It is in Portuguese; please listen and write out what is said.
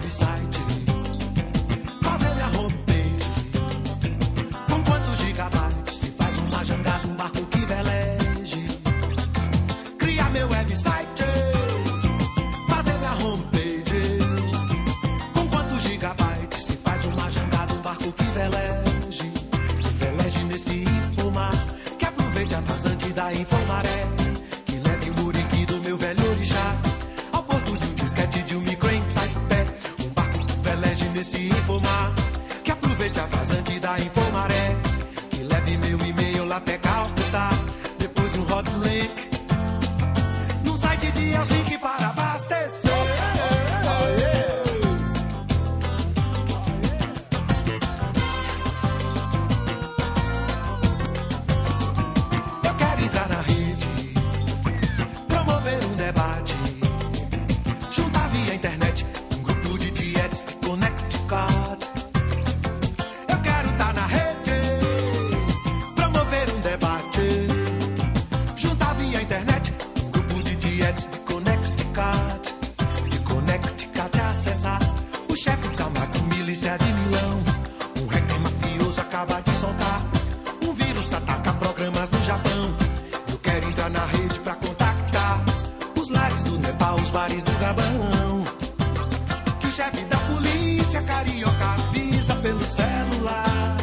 website, fazer minha homepage. Com quantos gigabytes se faz uma jangada, um barco que veleje? Criar meu website, fazer minha homepage. Com quantos gigabytes se faz uma jangada, um barco que veleje? Que veleje nesse infomar, que aproveite a vazante da Infomaré, que leve o muriqui do meu velho orixá ao porto de um disquete de um micro em Taipé. Um barco que veleje nesse infomar, que aproveite a vazante da Infomaré, que leve meu e-mail lá até Calcutá, depois um hot link num site de Helsinki para abastecer. Eu quero entrar na rede, promover um debate, juntar via internet um grupo de tietes de Connecticut. Eu quero estar na rede, promover um debate, juntar via internet um grupo de tietes de Connecticut. De Connecticut acessar o chefe da macro milícia de Milão. Um hacker mafioso acaba de soltar um vírus pra atacar programas no Japão. Eu quero entrar na rede pra contactar os lares do Nepal, os bares do Gabão. Que o chefe da polícia carioca avisa pelo celular